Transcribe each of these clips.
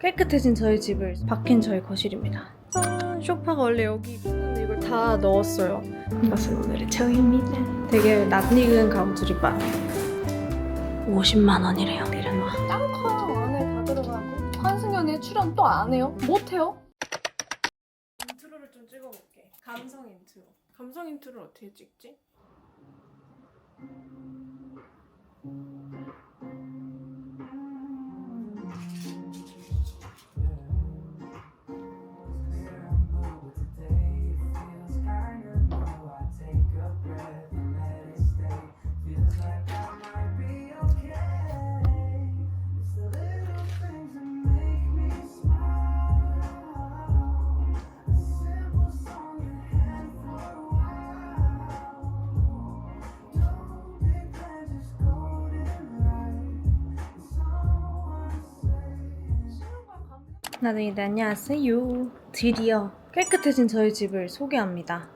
깨끗해진 저희 집을 바뀐 저희 거실입니다. 짠! 소파가 원래 여기 있었는데 이걸 다 넣었어요. 이것은 오늘의 저희입니다. 되게 낯익은 가구들이 많아요. 50만 원이래요. 내려놔. 짱 커요. 안에 다 들어가고. 환승연애 출연 또 안 해요? 못해요? 인트로를 좀 찍어볼게. 감성 인트로. 감성 인트로를 어떻게 찍지? 나둥이들 안녕하세요. 드디어 깨끗해진 저희 집을 소개합니다.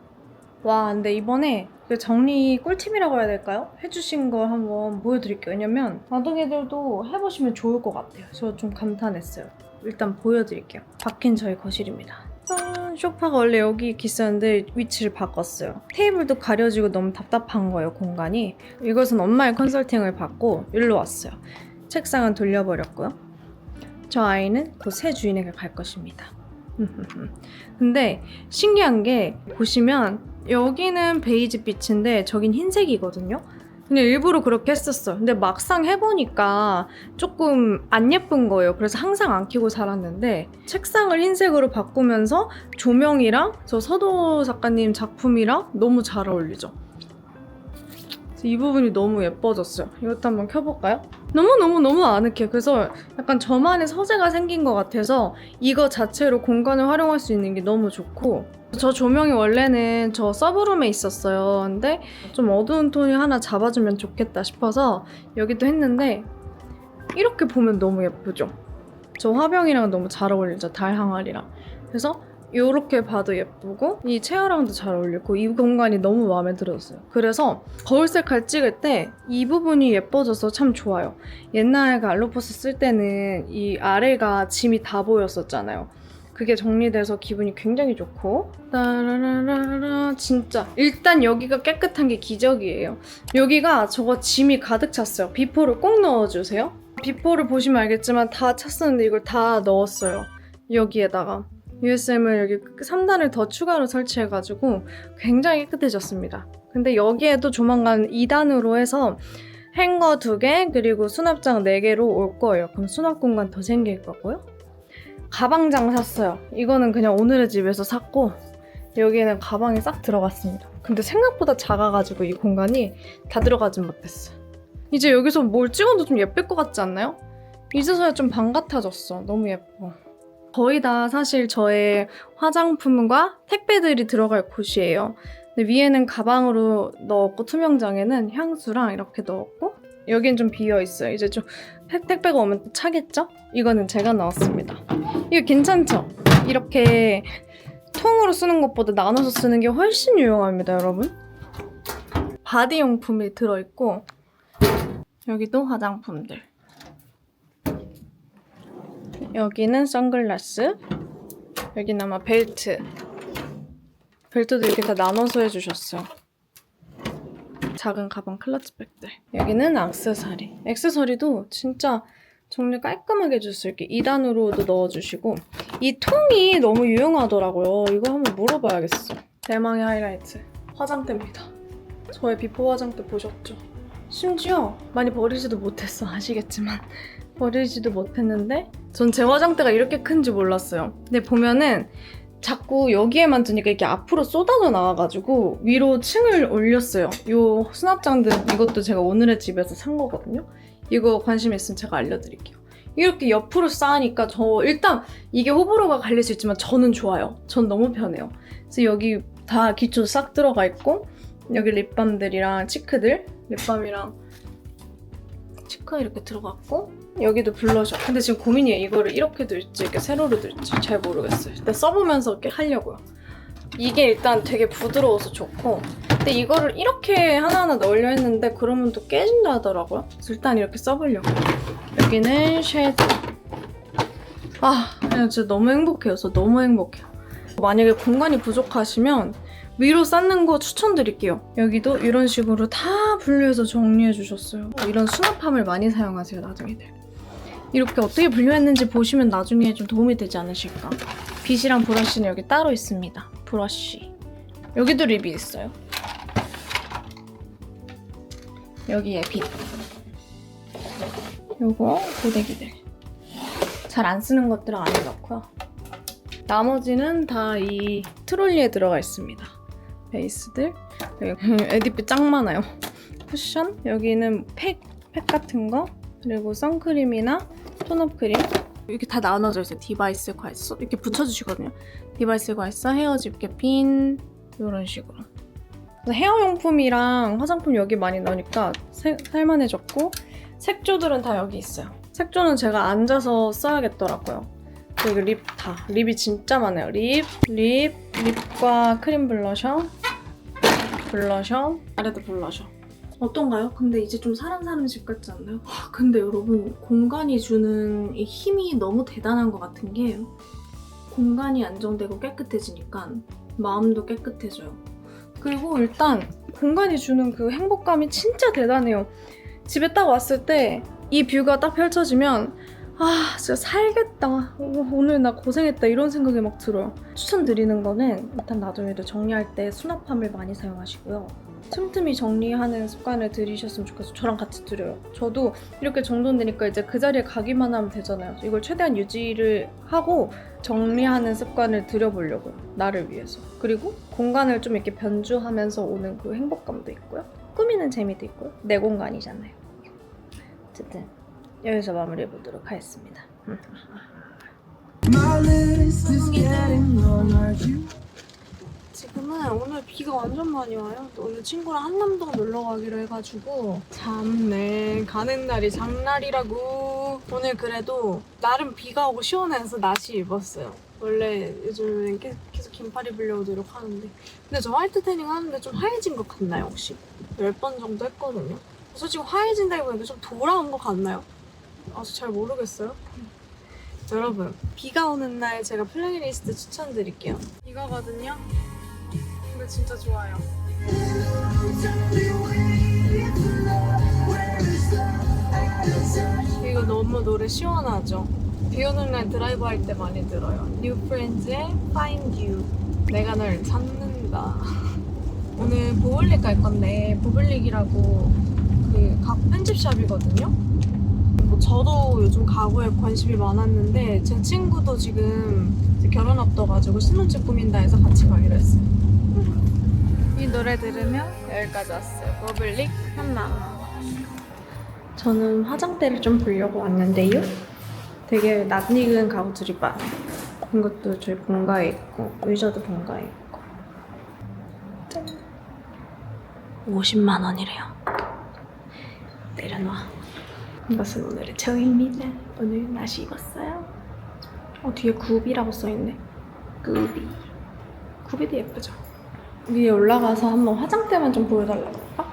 와, 근데 이번에 정리 꿀팁이라고 해야 될까요? 해주신 걸 한번 보여드릴게요. 왜냐면 나둥이들도 해보시면 좋을 것 같아요. 저 좀 감탄했어요. 일단 보여드릴게요. 바뀐 저희 거실입니다. 짠! 소파가 원래 여기 있었는데 위치를 바꿨어요. 테이블도 가려지고 너무 답답한 거예요, 공간이. 이것은 엄마의 컨설팅을 받고 일로 왔어요. 책상은 돌려버렸고요. 저 아이는 곧 새 주인에게 갈 것입니다. 근데 신기한 게 보시면 여기는 베이지 빛인데 저긴 흰색이거든요. 그냥 일부러 그렇게 했었어. 근데 막상 해보니까 조금 안 예쁜 거예요. 그래서 항상 안 켜고 살았는데 책상을 흰색으로 바꾸면서 조명이랑 저 서도 작가님 작품이랑 너무 잘 어울리죠. 이 부분이 너무 예뻐졌어요. 이것도 한번 켜볼까요? 너무 아늑해. 그래서 약간 저만의 서재가 생긴 것 같아서 이거 자체로 공간을 활용할 수 있는 게 너무 좋고, 저 조명이 원래는 저 서브룸에 있었어요. 근데 좀 어두운 톤이 하나 잡아주면 좋겠다 싶어서 여기도 했는데 이렇게 보면 너무 예쁘죠? 저 화병이랑 너무 잘 어울리죠? 달 항아리랑. 그래서 이렇게 봐도 예쁘고 이 체어랑도 잘 어울리고 이 공간이 너무 마음에 들었어요. 그래서 거울 색깔 찍을 때 이 부분이 예뻐져서 참 좋아요. 옛날에 알로포스 쓸 때는 이 아래가 짐이 다 보였었잖아요. 그게 정리돼서 기분이 굉장히 좋고, 따라라라라, 진짜 일단 여기가 깨끗한 게 기적이에요. 여기가 저거 짐이 가득 찼어요. 비포를 꼭 넣어주세요. 비포를 보시면 알겠지만 다 찼었는데 이걸 다 넣었어요. 여기에다가 USM을 여기 3단을 더 추가로 설치해가지고 굉장히 깨끗해졌습니다. 근데 여기에도 조만간 2단으로 해서 행거 2개 그리고 수납장 4개로 올 거예요. 그럼 수납 공간 더 생길 거고요. 가방장 샀어요. 이거는 그냥 오늘의 집에서 샀고 여기에는 가방이 싹 들어갔습니다. 근데 생각보다 작아가지고 이 공간이 다 들어가진 못했어요. 이제 여기서 뭘 찍어도 좀 예쁠 것 같지 않나요? 이제서야 좀 방 같아졌어. 너무 예뻐. 거의 다 사실 저의 화장품과 택배들이 들어갈 곳이에요. 근데 위에는 가방으로 넣었고 투명장에는 향수랑 이렇게 넣었고 여긴 좀 비어있어요. 이제 좀 택배가 오면 또 차겠죠? 이거는 제가 넣었습니다. 이거 괜찮죠? 이렇게 통으로 쓰는 것보다 나눠서 쓰는 게 훨씬 유용합니다, 여러분. 바디용품이 들어있고 여기도 화장품들. 여기는 선글라스, 여기는 아마 벨트도 이렇게 다 나눠서 해주셨어요. 작은 가방 클러치백들. 여기는 액세서리도 진짜 정리 깔끔하게 해줬어요. 이렇게 2단으로도 넣어주시고 이 통이 너무 유용하더라고요. 이거 한번 물어봐야겠어. 대망의 하이라이트, 화장대입니다. 저의 비포 화장대 보셨죠? 심지어 많이 버리지도 못했어, 아시겠지만 버리지도 못했는데 전 제 화장대가 이렇게 큰지 몰랐어요. 근데 보면은 자꾸 여기에만 두니까 이렇게 앞으로 쏟아져 나와가지고 위로 층을 올렸어요. 이 수납장들 이것도 제가 오늘의 집에서 산 거거든요. 이거 관심 있으면 제가 알려드릴게요. 이렇게 옆으로 쌓으니까 저 일단 이게 호불호가 갈릴 수 있지만 저는 좋아요. 전 너무 편해요. 그래서 여기 다 기초 싹 들어가 있고 여기 립밤들이랑 치크들, 립밤이랑 치크 이렇게 들어갔고 여기도 블러셔. 근데 지금 고민이에요. 이거를 이렇게 둘지 이렇게 세로로 둘지 잘 모르겠어요. 일단 써보면서 이렇게 하려고요. 이게 일단 되게 부드러워서 좋고, 근데 이거를 이렇게 하나하나 넣으려 했는데 그러면 또 깨진다 하더라고요. 그래서 일단 이렇게 써보려고. 여기는 쉐드. 그냥 진짜 너무 행복해요. 저 너무 행복해요. 만약에 공간이 부족하시면 위로 쌓는 거 추천드릴게요. 여기도 이런 식으로 다 분류해서 정리해 주셨어요. 이런 수납함을 많이 사용하세요, 나중에들. 이렇게 어떻게 분류했는지 보시면 나중에 좀 도움이 되지 않으실까. 빗이랑 브러쉬는 여기 따로 있습니다. 브러쉬. 여기도 립이 있어요. 여기에 빗. 요거 고데기들. 잘 안 쓰는 것들은 안에 넣고요. 나머지는 다 이 트롤리에 들어가 있습니다. 베이스들. 여기 에디피 짱 많아요. 쿠션. 여기는 팩 같은 거. 그리고 선크림이나 톤업 크림. 이렇게 다 나눠져 있어요. 디바이스 괄서. 이렇게 붙여주시거든요. 디바이스 괄서, 헤어 집게핀 이런 식으로. 헤어용품이랑 화장품 여기 많이 넣으니까 살만해졌고 색조들은 다 여기 있어요. 색조는 제가 앉아서 써야겠더라고요. 여기 립 다. 립이 진짜 많아요. 립과 크림 블러셔, 아래도 블러셔. 어떤가요? 근데 이제 좀 사람 집 같지 않나요? 근데 여러분 공간이 주는 이 힘이 너무 대단한 것 같은 게 공간이 안정되고 깨끗해지니까 마음도 깨끗해져요. 그리고 일단 공간이 주는 그 행복감이 진짜 대단해요. 집에 딱 왔을 때 이 뷰가 딱 펼쳐지면 진짜 살겠다. 오늘 나 고생했다. 이런 생각이 막 들어요. 추천드리는 거는 일단 나중에도 정리할 때 수납함을 많이 사용하시고요. 틈틈이 정리하는 습관을 들이셨으면 좋겠어요. 저랑 같이 들여요. 저도 이렇게 정돈되니까 이제 그 자리에 가기만 하면 되잖아요. 이걸 최대한 유지를 하고 정리하는 습관을 들여보려고요. 나를 위해서. 그리고 공간을 좀 이렇게 변주하면서 오는 그 행복감도 있고요. 꾸미는 재미도 있고요. 내 공간이잖아요. 어쨌든 여기서 마무리해보도록 하겠습니다. 지금은 오늘 비가 완전 많이 와요. 또 오늘 친구랑 한남동 놀러 가기로 해가지고 참네 가는 날이 장날이라고. 오늘 그래도 나름 비가 오고 시원해서 나시 입었어요. 원래 요즘은 계속 긴팔 입으려고 노력하는데 근데 저 화이트 태닝 하는데 좀 하얘진 것 같나요 혹시? 10번 정도 했거든요. 솔직히 화해진다기보다 좀 돌아온 것 같나요? 잘 모르겠어요. 여러분 비가 오는 날 제가 플레이리스트 추천드릴게요. 이거거든요. 이거 진짜 좋아요. 이거 너무 노래 시원하죠? 비 오는 날 드라이브 할 때 많이 들어요. New Friends의 Find You. 내가 널 찾는다. 오늘 보블릭 갈 건데 보블릭이라고 그 각 편집샵이거든요. 뭐 저도 요즘 가구에 관심이 많았는데 제 친구도 지금 이제 결혼 앞둬가지고 신혼집 꾸민다 해서 같이 가기로 했어요. 이 노래 들으면 여기까지 왔어요. 보블릭 한남. 저는 화장대를 좀 보려고 왔는데요. 되게 낯익은 가구들이 많아요. 이것도 저희 본가에 있고 의자도 본가에 있고. 짠. 50만 원이래요. 내려놔. 이것은 오늘의 처음입니다. 오늘 나시 입었어요. 뒤에 구비라고 써있네. 구비도 예쁘죠? 위에 올라가서 한번 화장대만 좀 보여달라고 할까?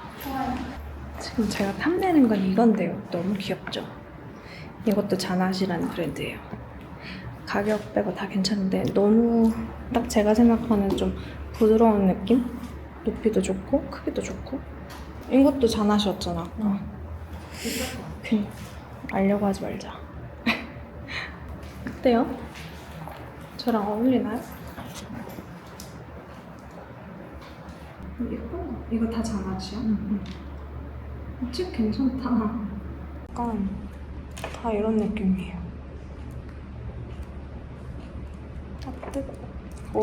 지금 제가 탐내는 건 이건데요. 너무 귀엽죠? 이것도 자나시라는 브랜드예요. 가격 빼고 다 괜찮은데 너무 딱 제가 생각하는 좀 부드러운 느낌? 높이도 좋고 크기도 좋고. 이것도 자나시였잖아. 알려고 하지 말자. 어때요? 저랑 어울리나요? 예쁜 거. 이거 다 자나시야? 책 괜찮다. 약간 다 이런 느낌이에요. 따뜻. 오.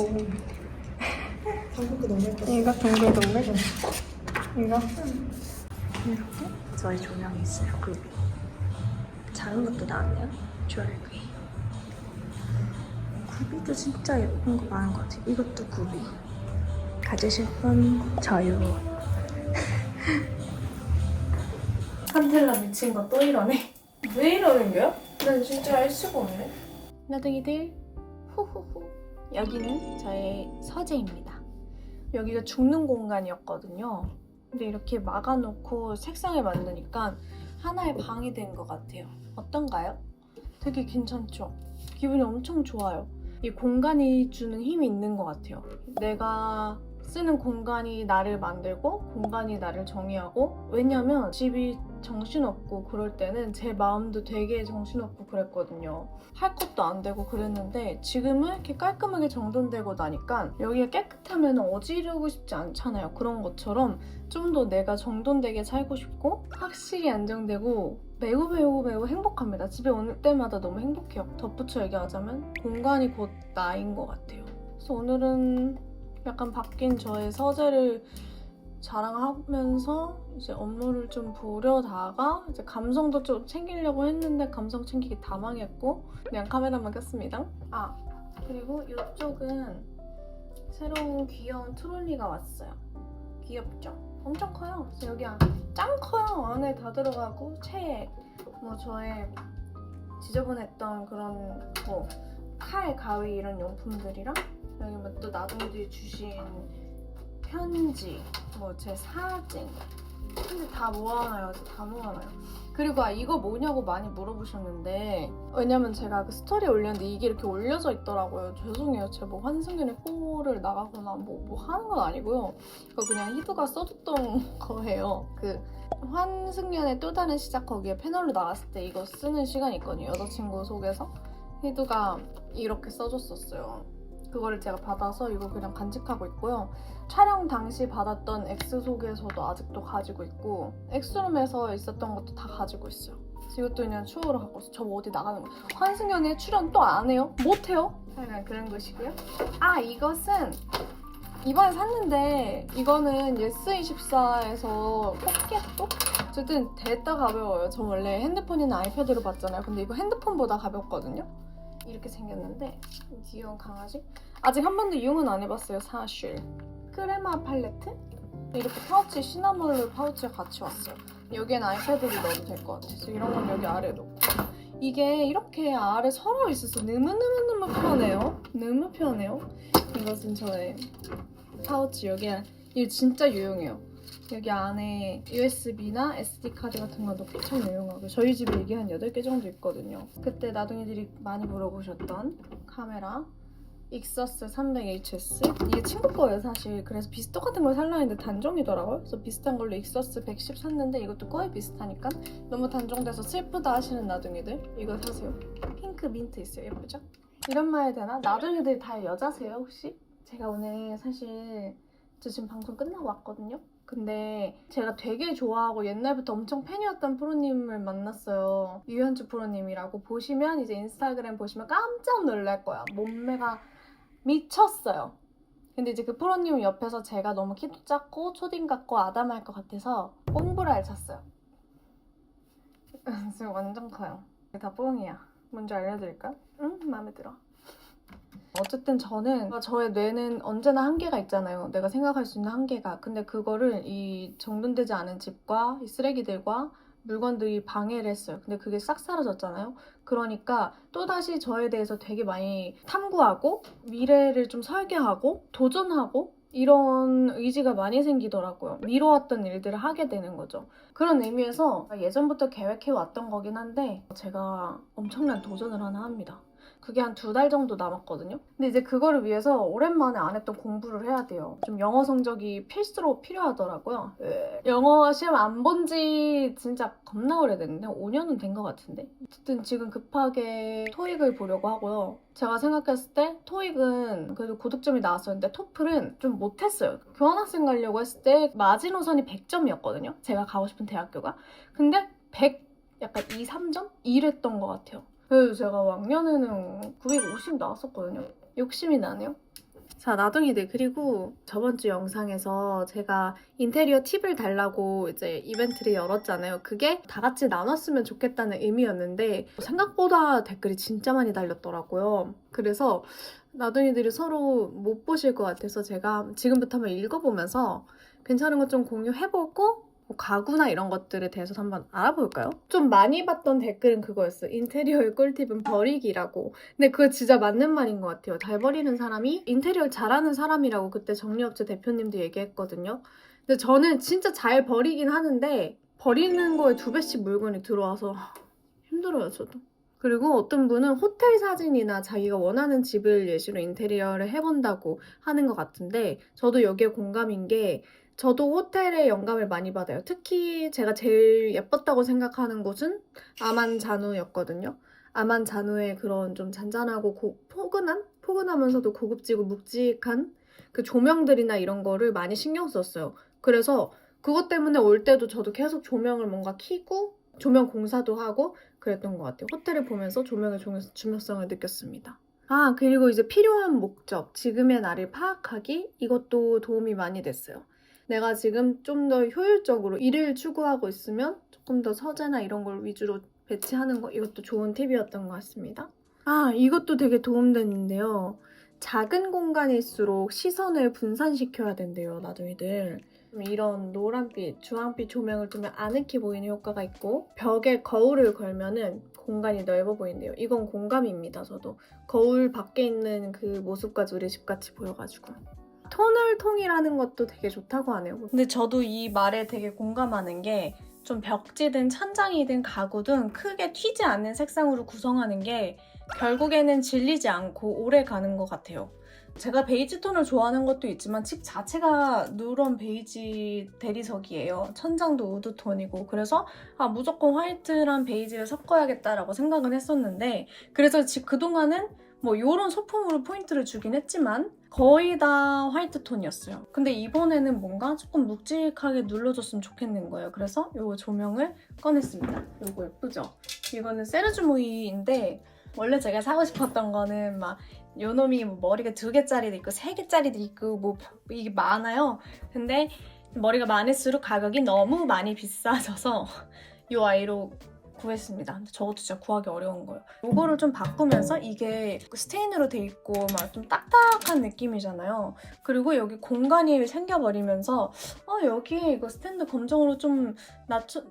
이거 동글동글. 이거. 이렇게 저희 조명이 있어요. 구비. 작은 것도 나왔네요. 주얼리. 구비도 진짜 예쁜 거 많은 것 같아요. 이것도 구비. 가지실 분 저요. 한텔라 미친 거 또 이러네. 왜 이러는 거야? 난 진짜 알 수가 없네. 나둥이들 후후후. 여기는 저의 서재입니다. 여기가 죽는 공간이었거든요. 근데 이렇게 막아놓고 색상을 만드니까 하나의 방이 된 것 같아요. 어떤가요? 되게 괜찮죠? 기분이 엄청 좋아요. 이 공간이 주는 힘이 있는 것 같아요. 내가 쓰는 공간이 나를 만들고 공간이 나를 정의하고, 왜냐면 집이 정신없고 그럴 때는 제 마음도 되게 정신없고 그랬거든요. 할 것도 안 되고 그랬는데 지금은 이렇게 깔끔하게 정돈되고 나니까 여기가 깨끗하면 어지르고 싶지 않잖아요. 그런 것처럼 좀 더 내가 정돈되게 살고 싶고 확실히 안정되고 매우 행복합니다. 집에 올 때마다 너무 행복해요. 덧붙여 얘기하자면 공간이 곧 나인 것 같아요. 그래서 오늘은 약간 바뀐 저의 서재를 자랑하면서 이제 업무를 좀 보려다가 이제 감성도 좀 챙기려고 했는데 감성 챙기기 다 망했고 그냥 카메라만 켰습니다. 아, 그리고 이쪽은 새로운 귀여운 트롤리가 왔어요. 귀엽죠? 엄청 커요. 그래서 여기 짱 커요. 안에 다 들어가고 책, 뭐 저의 지저분했던 그런 뭐 칼, 가위 이런 용품들이랑 여기 뭐 또 나동이들이 주신 편지, 뭐 제 사진, 근데 다 모아놔요. 다 모아놔요. 그리고 이거 뭐냐고 많이 물어보셨는데, 왜냐면 제가 그 스토리에 올렸는데 이게 이렇게 올려져 있더라고요. 죄송해요. 제가 뭐 환승연의 코를 나가거나 뭐 하는 건 아니고요. 이거 그냥 희두가 써줬던 거예요. 그 환승연의 또 다른 시작 거기에 패널로 나갔을 때 이거 쓰는 시간이 있거든요. 여자친구 속에서 희두가 이렇게 써줬었어요. 그거를 제가 받아서 이거 그냥 간직하고 있고요. 촬영 당시 받았던 엑스소개서도 아직도 가지고 있고 엑스룸에서 있었던 것도 다 가지고 있어요. 그래서 이것도 그냥 추억으로 갖고 있어요. 저 어디 나가는 거 환승연애 출연 또 안 해요? 못 해요? 약간 그런 것이고요. 이것은 이번에 샀는데 이거는 예스24에서 포켓북? 어쨌든 됐다 가벼워요. 저 원래 핸드폰이나 아이패드로 봤잖아요. 근데 이거 핸드폰보다 가볍거든요. 이렇게 생겼는데 귀여운 강아지? 아직 한 번도 이용은 안 해봤어요. 사실 크레마 팔레트? 이렇게 파우치, 시나몰로 파우치가 같이 왔어요. 여기에는 아이패드를 넣어도 될 것 같아서 이런 건 여기 아래에 놓고, 이게 이렇게 아래 서랍이 있어서 너무 편해요. 너무 편해요. 이것은 저의 파우치. 이게 진짜 유용해요. 여기 안에 USB나 SD카드 같은 거 넣고 참 유용하고, 저희 집에 이게 한 8개 정도 있거든요. 그때 나둥이들이 많이 물어보셨던 카메라 익서스 300HS. 이게 친구 거예요 사실. 그래서 똑같은 걸 살라 했는데 단종이더라고요. 그래서 비슷한 걸로 익서스 110 샀는데 이것도 거의 비슷하니까 너무 단종돼서 슬프다 하시는 나둥이들 이거 사세요. 핑크 민트 있어요. 예쁘죠? 이런 말 해야 되나? 나둥이들 다 여자세요 혹시? 제가 오늘 사실 저 지금 방송 끝나고 왔거든요. 근데 제가 되게 좋아하고 옛날부터 엄청 팬이었던 프로님을 만났어요. 유현주 프로님이라고. 보시면 이제 인스타그램 보시면 깜짝 놀랄 거야. 몸매가 미쳤어요. 근데 이제 그 프로님 옆에서 제가 너무 키도 작고 초딩 같고 아담할 것 같아서 뽕브를 알찼어요. 지금 완전 커요. 다 뽕이야. 뭔지 알려드릴까요? 응? 마음에 들어. 어쨌든 저는 저의 뇌는 언제나 한계가 있잖아요. 내가 생각할 수 있는 한계가. 근데 그거를 이 정돈되지 않은 집과 이 쓰레기들과 물건들이 방해를 했어요. 근데 그게 싹 사라졌잖아요. 그러니까 또다시 저에 대해서 되게 많이 탐구하고 미래를 좀 설계하고 도전하고 이런 의지가 많이 생기더라고요. 미뤄왔던 일들을 하게 되는 거죠. 그런 의미에서 예전부터 계획해왔던 거긴 한데 제가 엄청난 도전을 하나 합니다. 그게 한 2달 정도 남았거든요. 근데 이제 그거를 위해서 오랜만에 안 했던 공부를 해야 돼요. 좀 영어 성적이 필수로 필요하더라고요. 영어 시험 안 본 지 진짜 겁나 오래됐는데 5년은 된 것 같은데. 어쨌든 지금 급하게 토익을 보려고 하고요. 제가 생각했을 때 토익은 그래도 고득점이 나왔었는데 토플은 좀 못했어요. 교환학생 가려고 했을 때 마지노선이 100점이었거든요. 제가 가고 싶은 대학교가. 근데 100 약간 2, 3점? 이랬던 것 같아요. 그래서 제가 왕년에는 950 나왔었거든요. 욕심이 나네요. 자, 나둥이들. 그리고 저번 주 영상에서 제가 인테리어 팁을 달라고 이제 이벤트를 열었잖아요. 그게 다 같이 나눴으면 좋겠다는 의미였는데 생각보다 댓글이 진짜 많이 달렸더라고요. 그래서 나둥이들이 서로 못 보실 것 같아서 제가 지금부터 한번 읽어보면서 괜찮은 거 좀 공유해보고 뭐 가구나 이런 것들에 대해서 한번 알아볼까요? 좀 많이 봤던 댓글은 그거였어요. 인테리어의 꿀팁은 버리기라고. 근데 그거 진짜 맞는 말인 것 같아요. 잘 버리는 사람이 인테리어를 잘하는 사람이라고 그때 정리업체 대표님도 얘기했거든요. 근데 저는 진짜 잘 버리긴 하는데 버리는 거에 2배씩 물건이 들어와서 힘들어요, 저도. 그리고 어떤 분은 호텔 사진이나 자기가 원하는 집을 예시로 인테리어를 해본다고 하는 것 같은데 저도 여기에 공감인 게 저도 호텔에 영감을 많이 받아요. 특히 제가 제일 예뻤다고 생각하는 곳은 아만자누였거든요. 아만자누의 그런 좀 잔잔하고 포근하면서도 고급지고 묵직한 그 조명들이나 이런 거를 많이 신경 썼어요. 그래서 그것 때문에 올 때도 저도 계속 조명을 뭔가 켜고 조명 공사도 하고 그랬던 것 같아요. 호텔을 보면서 조명의 중요성을 느꼈습니다. 아, 그리고 이제 필요한 목적, 지금의 나를 파악하기 이것도 도움이 많이 됐어요. 내가 지금 좀 더 효율적으로 일을 추구하고 있으면 조금 더 서재나 이런 걸 위주로 배치하는 거 이것도 좋은 팁이었던 것 같습니다. 아, 이것도 되게 도움되는데요. 작은 공간일수록 시선을 분산시켜야 된대요, 나중이들. 이런 노란빛, 주황빛 조명을 두면 아늑해 보이는 효과가 있고 벽에 거울을 걸면은 공간이 넓어 보인대요. 이건 공감입니다, 저도. 거울 밖에 있는 그 모습까지 우리 집같이 보여가지고. 톤을 통일하는 것도 되게 좋다고 하네요. 근데 저도 이 말에 되게 공감하는 게 좀 벽지든 천장이든 가구든 크게 튀지 않는 색상으로 구성하는 게 결국에는 질리지 않고 오래 가는 것 같아요. 제가 베이지 톤을 좋아하는 것도 있지만 집 자체가 누런 베이지 대리석이에요. 천장도 우드톤이고 그래서 무조건 화이트랑 베이지를 섞어야겠다라고 생각은 했었는데 그래서 그동안은 뭐 이런 소품으로 포인트를 주긴 했지만 거의 다 화이트 톤이었어요. 근데 이번에는 뭔가 조금 묵직하게 눌러줬으면 좋겠는 거예요. 그래서 이 조명을 꺼냈습니다. 이거 예쁘죠? 이거는 세르주무이인데 원래 제가 사고 싶었던 거는 막 요놈이 뭐 머리가 2개짜리도 있고 3개짜리도 있고 뭐 이게 많아요. 근데 머리가 많을수록 가격이 너무 많이 비싸져서 이 아이로 구했습니다. 근데 저것도 진짜 구하기 어려운 거예요. 이거를 좀 바꾸면서 이게 스테인으로 돼 있고 막 좀 딱딱한 느낌이잖아요. 그리고 여기 공간이 생겨버리면서 여기에 이거 스탠드 검정으로 좀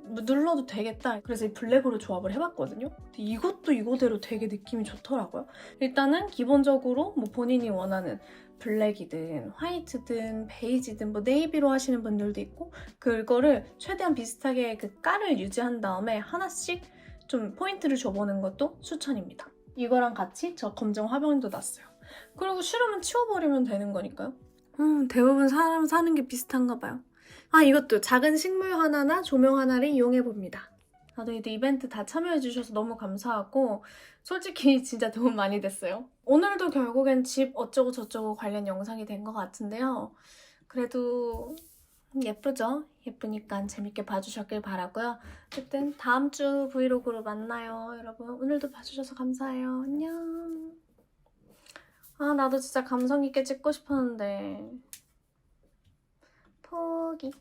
눌러도 되겠다. 그래서 이 블랙으로 조합을 해봤거든요. 근데 이것도 이거대로 되게 느낌이 좋더라고요. 일단은 기본적으로 뭐 본인이 원하는 블랙이든 화이트든 베이지든 뭐 네이비로 하시는 분들도 있고 그거를 최대한 비슷하게 그 깔을 유지한 다음에 하나씩 좀 포인트를 줘보는 것도 추천입니다. 이거랑 같이 저 검정 화병도 놨어요. 그리고 싫으면 치워버리면 되는 거니까요. 대부분 사람 사는 게 비슷한가 봐요. 이것도 작은 식물 하나나 조명 하나를 이용해봅니다. 다들 이벤트 다 참여해주셔서 너무 감사하고 솔직히 진짜 도움 많이 됐어요. 오늘도 결국엔 집 어쩌고 저쩌고 관련 영상이 된 것 같은데요. 그래도 예쁘죠? 예쁘니까 재밌게 봐주셨길 바라고요. 어쨌든 다음 주 브이로그로 만나요. 여러분 오늘도 봐주셔서 감사해요. 안녕. 나도 진짜 감성 있게 찍고 싶었는데 포기.